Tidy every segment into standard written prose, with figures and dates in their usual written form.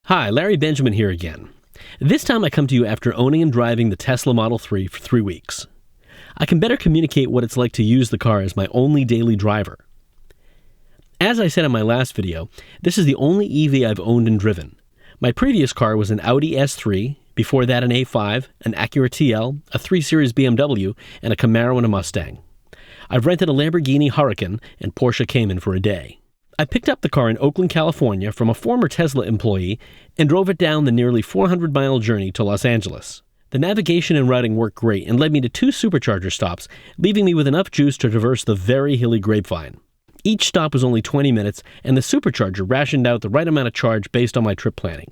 Hi, Larry Benjamin here again. This time I come to you after owning and driving the Tesla Model 3 for 3 weeks. I can better communicate what it's like to use the car as my only daily driver. As I said in my last video, this is the only EV I've owned and driven. My previous car was an Audi S3, before that an A5, an Acura TL, a 3 Series BMW, and a Camaro and a Mustang. I've rented a Lamborghini Huracan and Porsche Cayman for a day. I picked up the car in Oakland, California from a former Tesla employee and drove it down the nearly 400-mile journey to Los Angeles. The navigation and routing worked great and led me to 2 supercharger stops, leaving me with enough juice to traverse the very hilly Grapevine. Each stop was only 20 minutes, and the supercharger rationed out the right amount of charge based on my trip planning.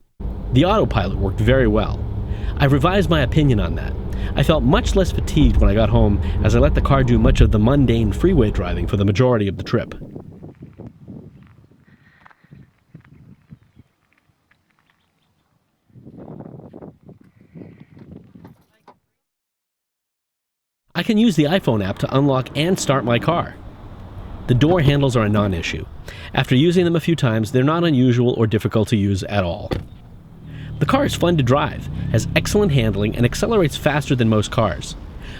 The Autopilot worked very well. I've revised my opinion on that. I felt much less fatigued when I got home as I let the car do much of the mundane freeway driving for the majority of the trip. I can use the iPhone app to unlock and start my car. The door handles are a non-issue. After using them a few times, they're not unusual or difficult to use at all. The car is fun to drive, has excellent handling, and accelerates faster than most cars.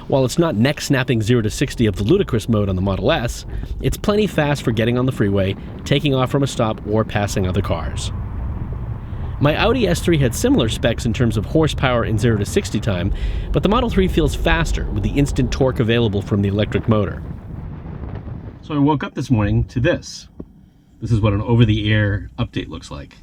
While it's not neck-snapping 0 to 60 of the ludicrous mode on the Model S, it's plenty fast for getting on the freeway, taking off from a stop, or passing other cars. My Audi S3 had similar specs in terms of horsepower and 0 to 60 time, but the Model 3 feels faster with the instant torque available from the electric motor. So I woke up this morning to this. This is what an over-the-air update looks like.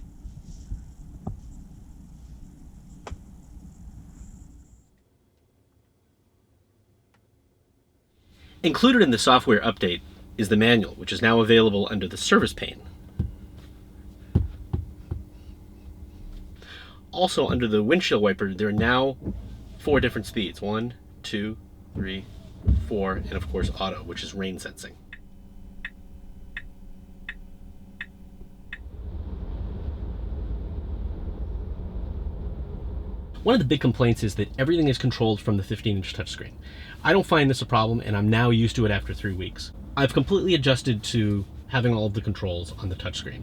Included in the software update is the manual, which is now available under the service pane. Also, under the windshield wiper, there are now 4 different speeds. 1, 2, 3, 4, and of course auto, which is rain sensing. One of the big complaints is that everything is controlled from the 15-inch touchscreen. I don't find this a problem, and I'm now used to it after 3 weeks. I've completely adjusted to having all of the controls on the touchscreen.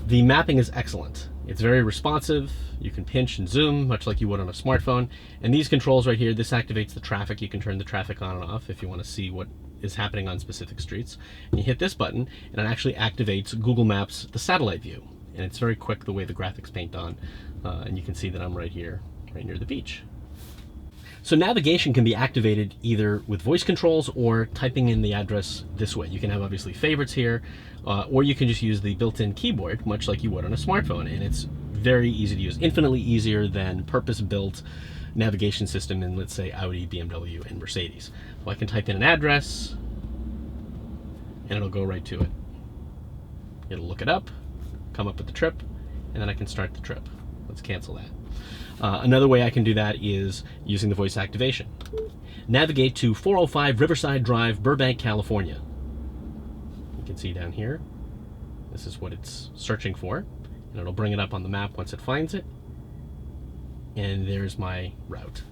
The mapping is excellent. It's very responsive. You can pinch and zoom, much like you would on a smartphone. And these controls right here, this activates the traffic. You can turn the traffic on and off if you want to see what is happening on specific streets. And you hit this button, and it actually activates Google Maps, the satellite view. And it's very quick the way the graphics paint on. And you can see that I'm right here, right near the beach. So navigation can be activated either with voice controls or typing in the address this way. You can have obviously favorites here, or you can just use the built-in keyboard, much like you would on a smartphone. And it's very easy to use, infinitely easier than purpose-built navigation system in, let's say, Audi, BMW, and Mercedes. So I can type in an address, and it'll go right to it. It'll look it up, come up with the trip, and then I can start the trip. Let's cancel that. Another way I can do that is using the voice activation. Navigate to 405 Riverside Drive, Burbank, California. You can see down here, this is what it's searching for, and it'll bring it up on the map once it finds it. And there's my route.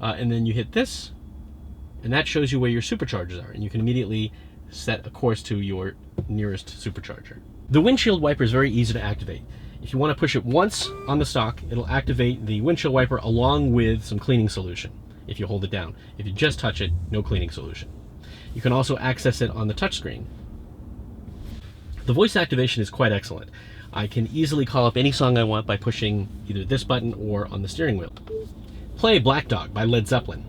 And then you hit this, and that shows you where your superchargers are, and you can immediately set a course to your nearest supercharger. The windshield wiper is very easy to activate. If you want to push it once on the stock, it'll activate the windshield wiper along with some cleaning solution if you hold it down. If you just touch it, no cleaning solution. You can also access it on the touchscreen. The voice activation is quite excellent. I can easily call up any song I want by pushing either this button or on the steering wheel. Play Black Dog by Led Zeppelin.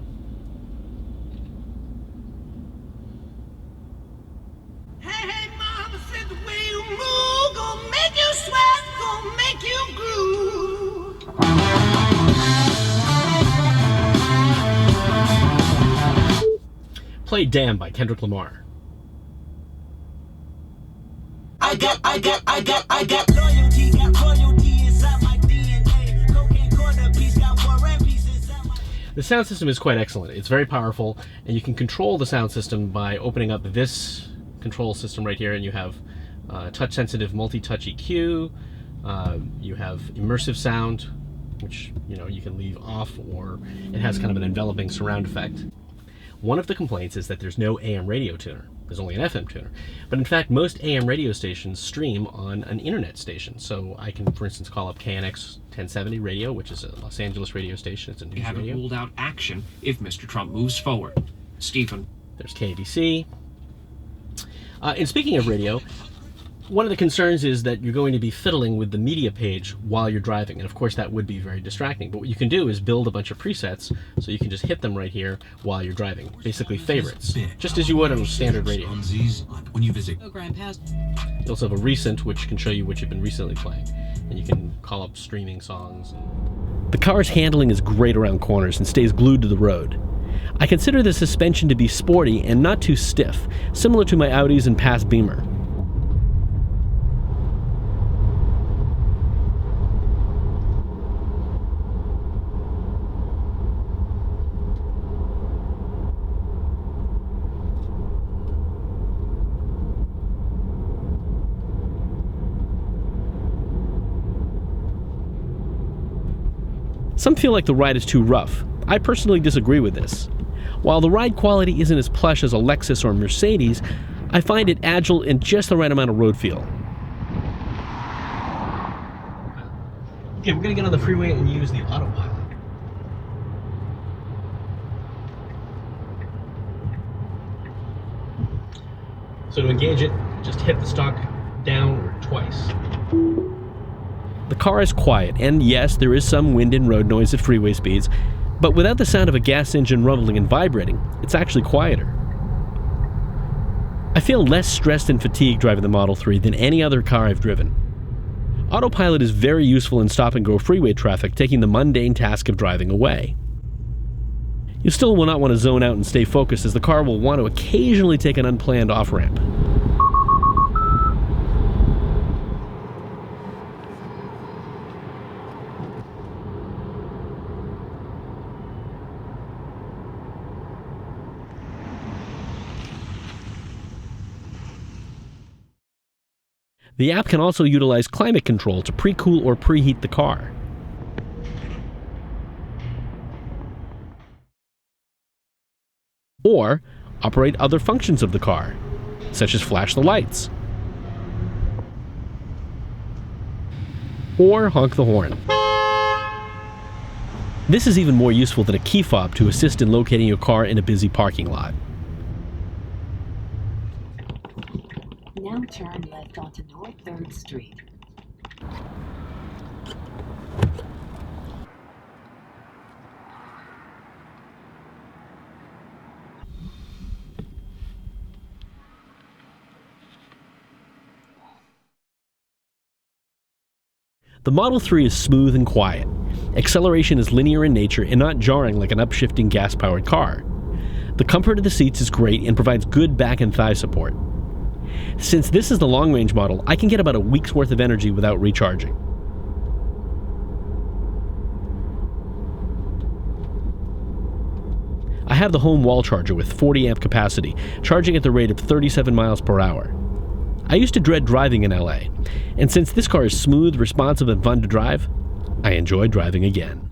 Play Damn by Kendrick Lamar. I got loyalty inside my DNA. Cocaine corner piece, got war and peace inside my... The sound system is quite excellent. It's very powerful, and you can control the sound system by opening up this control system right here, and you have touch-sensitive multi-touch EQ. You have immersive sound, which you can leave off, or it has kind of an enveloping surround effect. One of the complaints is that there's no AM radio tuner. there's only an FM tuner. But in fact, most AM radio stations stream on an internet station. So I can, for instance, call up KNX 1070 radio, which is a Los Angeles radio station. It's a news We haven't radio. ruled out action if Mr. Trump moves forward. Stephen. There's KBC. And speaking of radio, one of the concerns is that you're going to be fiddling with the media page while you're driving, and of course that would be very distracting. But what you can do is build a bunch of presets so you can just hit them right here while you're driving. Basically favorites, just as you would on standard radio. When you visit. You also have a recent, which can show you what you've been recently playing, and you can call up streaming songs. The car's handling is great around corners and stays glued to the road. I consider the suspension to be sporty and not too stiff, similar to my Audi's and past Beamer. Some feel like the ride is too rough. I personally disagree with this. While the ride quality isn't as plush as a Lexus or Mercedes, I find it agile and just the right amount of road feel. Okay, we're going to get on the freeway and use the Autopilot. So to engage it, just hit the stalk down twice. The car is quiet, and yes, there is some wind and road noise at freeway speeds, but without the sound of a gas engine rumbling and vibrating, it's actually quieter. I feel less stressed and fatigued driving the Model 3 than any other car I've driven. Autopilot is very useful in stop-and-go freeway traffic, taking the mundane task of driving away. You still will not want to zone out and stay focused, as the car will want to occasionally take an unplanned off-ramp. The app can also utilize climate control to pre-cool or preheat the car. Or operate other functions of the car, such as flash the lights. Or honk the horn. This is even more useful than a key fob to assist in locating your car in a busy parking lot. Now turn left onto North 3rd Street. The Model 3 is smooth and quiet. Acceleration is linear in nature and not jarring like an upshifting gas-powered car. The comfort of the seats is great and provides good back and thigh support. Since this is the long-range model, I can get about a week's worth of energy without recharging. I have the home wall charger with 40 amp capacity, charging at the rate of 37 miles per hour. I used to dread driving in LA, and since this car is smooth, responsive, and fun to drive, I enjoy driving again.